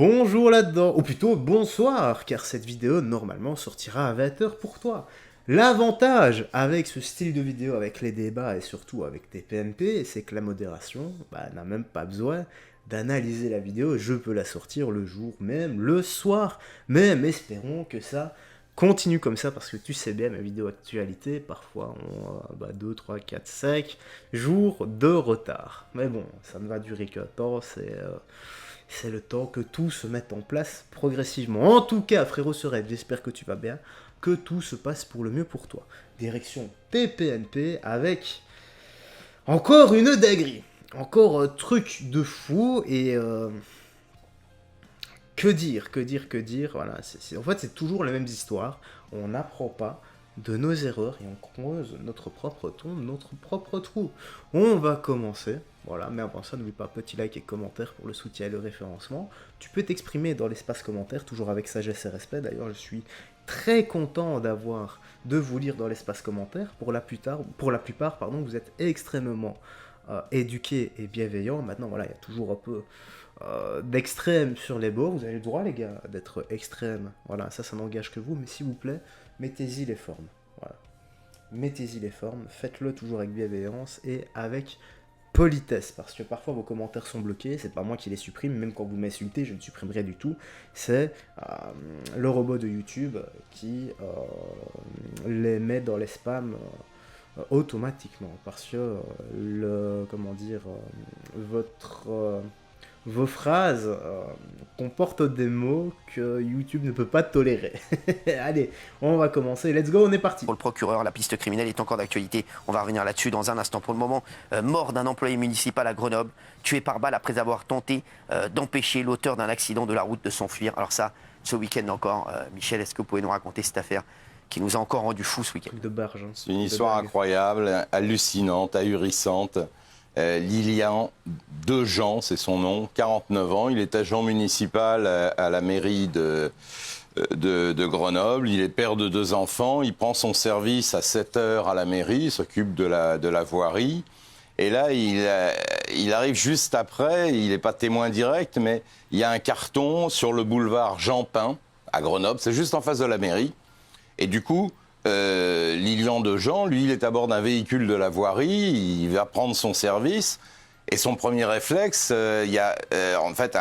bonjour là-dedans, ou plutôt bonsoir, car cette vidéo normalement sortira à 20h pour toi. L'avantage avec ce style de vidéo, avec les débats et surtout avec tes PNP, c'est que la modération n'a même pas besoin d'analyser la vidéo, je peux la sortir le jour même, le soir même, espérons que ça continue comme ça, parce que tu sais bien, mes vidéos actualité, parfois ont 2, 3, 4, 5 jours de retard. Mais bon, ça ne va durer qu'un temps, c'est le temps que tout se mette en place progressivement. En tout cas, frérot Serette, j'espère que tu vas bien, que tout se passe pour le mieux pour toi. Direction TPNP avec encore une dinguerie. Encore un truc de fou et... que dire, voilà. En fait, c'est toujours les mêmes histoires. On n'apprend pas de nos erreurs et on creuse notre propre tombe, notre propre trou. On va commencer, voilà, mais avant ça, n'oublie pas petit like et commentaire pour le soutien et le référencement. Tu peux t'exprimer dans l'espace commentaire, toujours avec sagesse et respect. D'ailleurs, je suis très content de vous lire dans l'espace commentaire. Pour la plupart, vous êtes extrêmement éduqués et bienveillants. Maintenant, voilà, il y a toujours un peu d'extrême sur les bords. Vous avez le droit, les gars, d'être extrême. Voilà, ça n'engage que vous, mais s'il vous plaît, mettez-y les formes. Voilà. Mettez-y les formes, faites-le toujours avec bienveillance et avec politesse, parce que parfois vos commentaires sont bloqués, c'est pas moi qui les supprime, même quand vous m'insultez, je ne supprime rien du tout, c'est le robot de YouTube qui les met dans les spams automatiquement, parce que vos phrases comportent des mots que YouTube ne peut pas tolérer. Allez, on va commencer. Let's go, on est parti. Pour le procureur, la piste criminelle est encore d'actualité. On va revenir là-dessus dans un instant. Pour le moment, mort d'un employé municipal à Grenoble, tué par balle après avoir tenté d'empêcher l'auteur d'un accident de la route de s'enfuir. Alors ça, ce week-end encore, Michel, est-ce que vous pouvez nous raconter cette affaire qui nous a encore rendu fous ce week-end? De barge. Hein. C'est une histoire incroyable, hallucinante, ahurissante. Lilian Dejean, c'est son nom, 49 ans. Il est agent municipal à la mairie de Grenoble. Il est père de 2 enfants. Il prend son service à 7 heures à la mairie. Il s'occupe de la voirie. Et là, il arrive juste après. Il n'est pas témoin direct, mais il y a un carton sur le boulevard Jean Pin à Grenoble. C'est juste en face de la mairie. Et du coup... Lilian Dejean, lui, il est à bord d'un véhicule de la voirie, il va prendre son service, et son premier réflexe, il y a en fait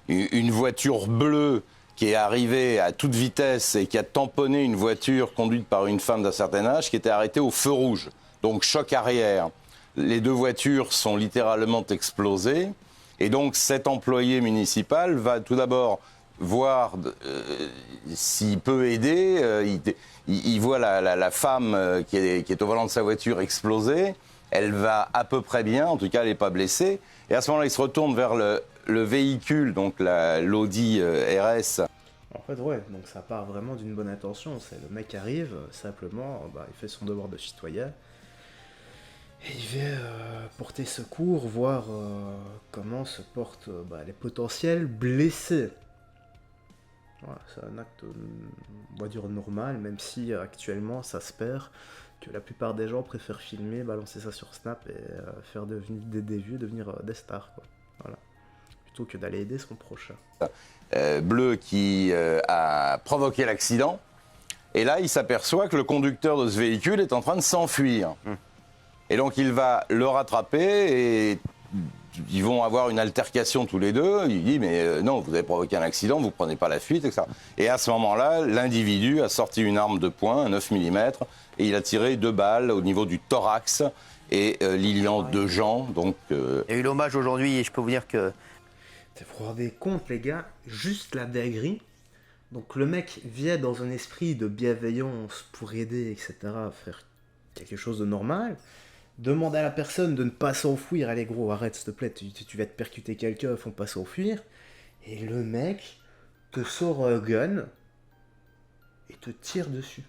une voiture bleue qui est arrivée à toute vitesse et qui a tamponné une voiture conduite par une femme d'un certain âge qui était arrêtée au feu rouge. Donc choc arrière. Les 2 voitures sont littéralement explosées, et donc cet employé municipal va tout d'abord voir s'il peut aider. Il voit la femme qui est au volant de sa voiture exploser. Elle va à peu près bien, en tout cas elle n'est pas blessée. Et à ce moment-là, il se retourne vers le véhicule, donc l'Audi RS. En fait, ouais, donc ça part vraiment d'une bonne intention. C'est le mec arrive, simplement, il fait son devoir de citoyen. Et il vient porter secours, voir comment se portent les potentiels blessés. Voilà, c'est un acte, on va dire, normal, même si actuellement ça se perd, que la plupart des gens préfèrent filmer, balancer ça sur Snap et faire des vues, devenir des stars, quoi. Voilà. Plutôt que d'aller aider son prochain. Bleu qui a provoqué l'accident, et là il s'aperçoit que le conducteur de ce véhicule est en train de s'enfuir. Et donc il va le rattraper et... Ils vont avoir une altercation tous les deux. Il dit mais non, vous avez provoqué un accident, vous prenez pas la fuite, etc. Et à ce moment-là, l'individu a sorti une arme de poing, un 9 mm, et il a tiré 2 balles au niveau du thorax. Et Lilian Dejean, donc... Il y a eu l'hommage aujourd'hui et je peux vous dire que... Vous vous rendez compte, les gars, juste la dinguerie. Donc le mec vient dans un esprit de bienveillance pour aider, etc., à faire quelque chose de normal. Demande à la personne de ne pas s'enfuir. Allez gros, arrête s'il te plaît, tu vas te percuter quelqu'un, faut pas s'enfuir. Et le mec te sort un gun et te tire dessus.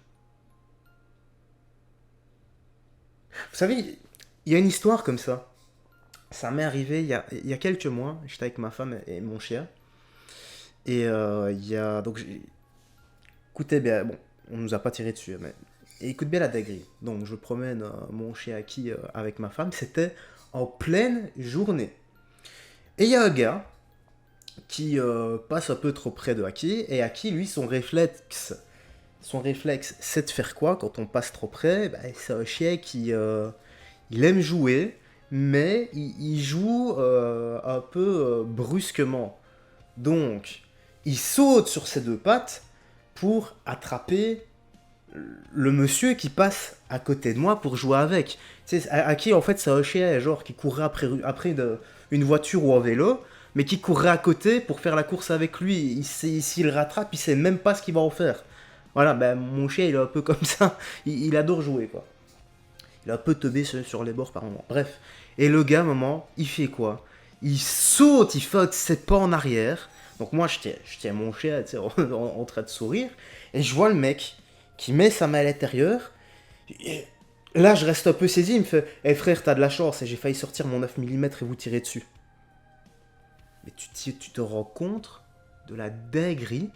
Vous savez, il y a une histoire comme ça. Ça m'est arrivé il y a quelques mois. J'étais avec ma femme et mon chien. Et donc, écoutez bien, bon, on nous a pas tiré dessus, mais... Et écoute bien la dinguerie. Donc je promène mon chien Aki avec ma femme. C'était en pleine journée. Et il y a un gars qui passe un peu trop près de Aki, et Aki, lui, son réflexe, c'est de faire quoi quand on passe trop près? C'est un chien qui il aime jouer, mais il joue un peu brusquement. Donc, il saute sur ses deux pattes pour attraper le monsieur qui passe à côté de moi pour jouer avec. Tu sais, Aki, en fait, c'est un chien genre qui courait après une voiture ou un vélo, mais qui courrait à côté pour faire la course avec lui. S'il le rattrape, il sait même pas ce qu'il va en faire. Voilà, mon chien, il est un peu comme ça. Il adore jouer, quoi. Il est un peu teubé sur les bords par moment. Bref. Et le gars, à un moment, il fait quoi? Il saute, il fait ses pas en arrière. Donc moi, je tiens mon chien, tu sais, en train de sourire. Et je vois le mec qui met sa main à l'intérieur. Et là, je reste un peu saisi. Il me fait « Eh frère, t'as de la chance. Et j'ai failli sortir mon 9 mm et vous tirer dessus. » Mais tu te rends compte de la dinguerie.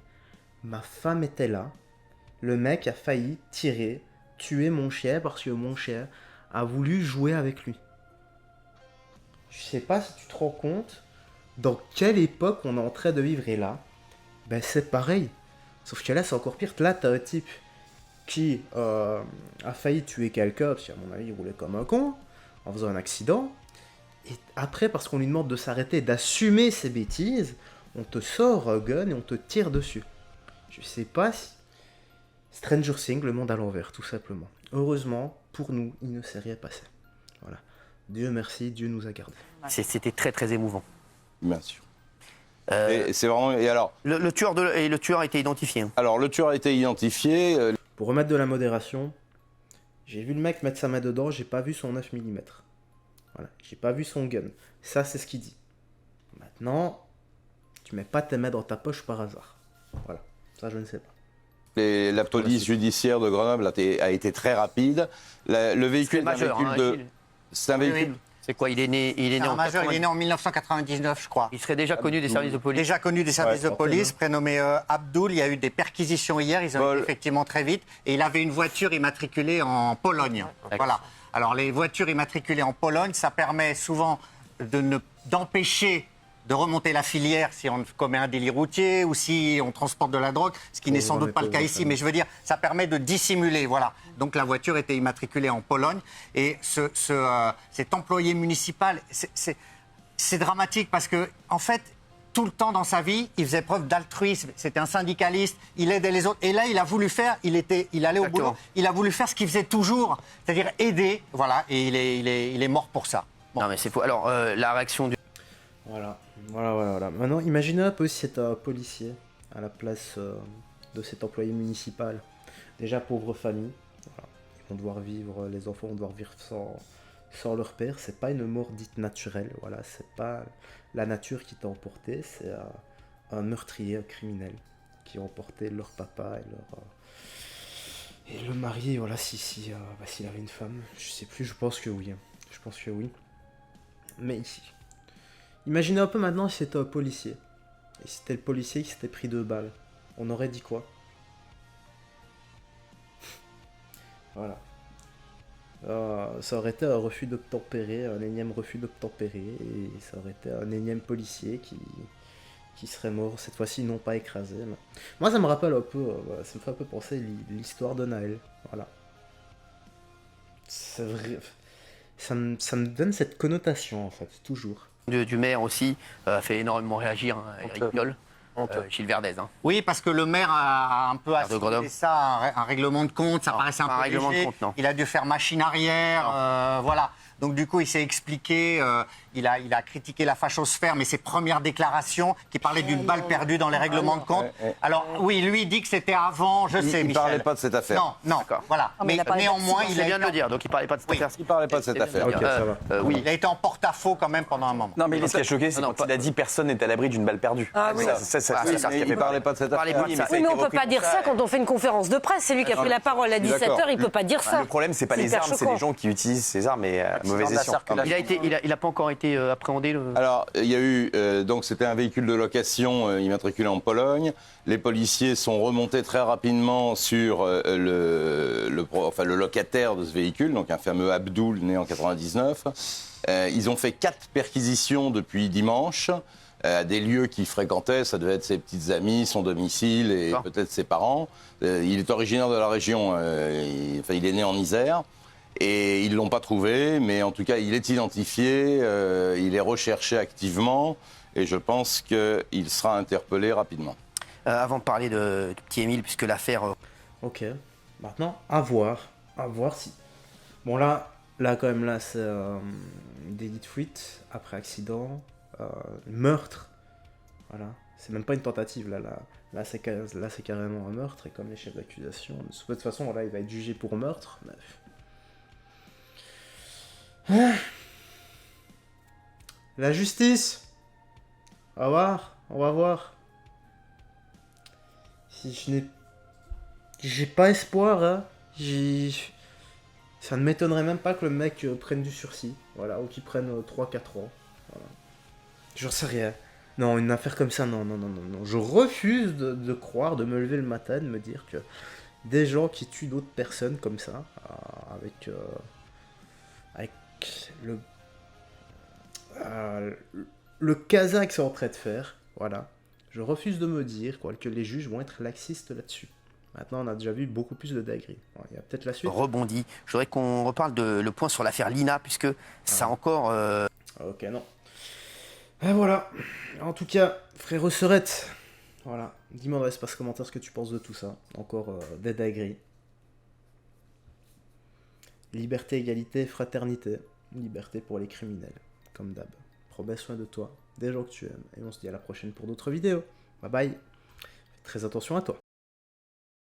Ma femme était là. Le mec a failli tuer mon chien parce que mon chien a voulu jouer avec lui. Je sais pas si tu te rends compte dans quelle époque on est en train de vivre. Et là, c'est pareil. Sauf que là, c'est encore pire. Là, t'as un type qui a failli tuer quelqu'un, parce qu'à mon avis, il roulait comme un con, en faisant un accident. Et après, parce qu'on lui demande de s'arrêter, d'assumer ses bêtises, on te sort un gun et on te tire dessus. Je sais pas si... Stranger Things, le monde à l'envers, tout simplement. Heureusement, pour nous, il ne s'est rien passé. Voilà. Dieu merci, Dieu nous a gardés. C'était très très émouvant. Bien sûr. Et c'est vraiment... Et alors, le tueur a été identifié. Hein. Alors, le tueur a été identifié. Pour remettre de la modération, j'ai vu le mec mettre sa main dedans, j'ai pas vu son 9 mm. Voilà, j'ai pas vu son gun. Ça, c'est ce qu'il dit. Maintenant, tu mets pas tes mains dans ta poche par hasard. Voilà, ça, je ne sais pas. La police judiciaire de Grenoble a été très rapide. Le véhicule est un véhicule de... C'est un véhicule... Oui. C'est quoi? Il est né en majeur, il est né en 1999, je crois. Il serait déjà connu des services de police. Déjà connu des services de police, prénommé Abdul. Il y a eu des perquisitions hier, ils ont été effectivement très vite. Et il avait une voiture immatriculée en Pologne. Voilà. Alors les voitures immatriculées en Pologne, ça permet souvent d'empêcher de remonter la filière si on commet un délit routier ou si on transporte de la drogue, ce qui n'est sans doute pas le cas ici, mais je veux dire, ça permet de dissimuler, voilà. Donc la voiture était immatriculée en Pologne et cet employé municipal, c'est dramatique parce que, en fait, tout le temps dans sa vie, il faisait preuve d'altruisme, c'était un syndicaliste, il aidait les autres, et là, il a voulu faire, il allait au boulot, il a voulu faire ce qu'il faisait toujours, c'est-à-dire aider, voilà, et il est mort pour ça. Bon. Non mais c'est faux. Alors, la réaction du... Voilà. Maintenant, imaginez un peu si c'est un policier à la place de cet employé municipal. Déjà, pauvre famille. Voilà. Ils vont devoir vivre, les enfants vont devoir vivre sans leur père. C'est pas une mort dite naturelle. Voilà, c'est pas la nature qui t'a emporté. C'est un meurtrier, un criminel qui a emporté leur papa et le mari. Voilà, s'il avait une femme. Je sais plus, je pense que oui. Je pense que oui. Mais ici. Imaginez un peu maintenant si c'était un policier. Et si c'était le policier qui s'était pris 2 balles. On aurait dit quoi? Voilà. Ça aurait été un refus d'obtempérer, un énième refus d'obtempérer. Et ça aurait été un énième policier qui serait mort, cette fois-ci non pas écrasé. Mais... Moi ça me rappelle un peu, ça me fait un peu penser l'histoire de Naël. Voilà. C'est vrai. Ça me donne cette connotation en fait, toujours. Du maire aussi a fait énormément réagir, hein, Éric Piolle, Gilles Verdez. Hein. Oui, parce que le maire a un peu assimilé ça, un règlement de compte, ça paraissait un peu règlement léger. de compte, non. Il a dû faire machine arrière, voilà. Donc du coup, il s'est expliqué, il a critiqué la fachosphère, mais ses premières déclarations qui parlaient d'une balle perdue dans les règlements de compte. Alors oui, lui il dit que c'était avant, je sais, Michel. Il ne parlait pas de cette affaire. Non, voilà. Mais néanmoins, il vient de le dire, donc il ne parlait pas de cette affaire. Il ne parlait pas de cette affaire. Ok, ça va. Oui. il a été en porte-à-faux quand même pendant un moment. Non, mais ce qui a choqué, c'est quand il a dit personne n'est à l'abri d'une balle perdue. Ah oui. Il ne parlait pas de cette affaire. Oui, mais on ne peut pas dire ça quand on fait une conférence de presse. C'est lui qui a pris la parole à 17h, il ne peut pas dire ça. Le problème, c'est pas les armes, c'est les gens qui utilisent ces armes et à mauvais escient. Il n'a pas encore été appréhendé. Alors, il y a eu, donc c'était un véhicule de location immatriculé en Pologne. Les policiers sont remontés très rapidement sur le locataire de ce véhicule, donc un fameux Abdul, né en 99. Ils ont fait 4 perquisitions depuis dimanche. à des lieux qu'il fréquentait. Ça devait être ses petites amies, son domicile et peut-être ses parents. Il est originaire de la région, il est né en Isère. Et ils ne l'ont pas trouvé, mais en tout cas, il est identifié, il est recherché activement, et je pense qu'il sera interpellé rapidement. Avant de parler de petit Émile, puisque l'affaire... Ok, maintenant, à voir si... Bon là quand même, là, c'est délit de fuite, après accident, meurtre, voilà. C'est même pas une tentative, là c'est carrément un meurtre, et comme les chefs d'accusation, de toute façon, voilà, il va être jugé pour meurtre, mais... La justice. On va voir. Si j'ai pas espoir, hein. Ça ne m'étonnerait même pas que le mec prenne du sursis, voilà, ou qu'il prenne 3-4 ans. Voilà. J'en sais rien. Non, une affaire comme ça, non. Je refuse de croire, de me lever le matin, de me dire que des gens qui tuent d'autres personnes comme ça, avec le Kazakh c'est en train de faire, voilà. Je refuse de me dire que les juges vont être laxistes là-dessus. Maintenant, on a déjà vu beaucoup plus de dingueries. Il y a peut-être la suite. Rebondit. Je voudrais qu'on reparle le point sur l'affaire Lina, puisque ça encore... Ok, non. Et voilà. En tout cas, frérot Serette, voilà. Dis-moi dans l'espace commentaire ce que tu penses de tout ça. Encore des dingueries. Liberté, égalité, fraternité. Liberté pour les criminels, comme d'hab. Prends bien soin de toi, des gens que tu aimes. Et on se dit à la prochaine pour d'autres vidéos. Bye bye. Fais très attention à toi.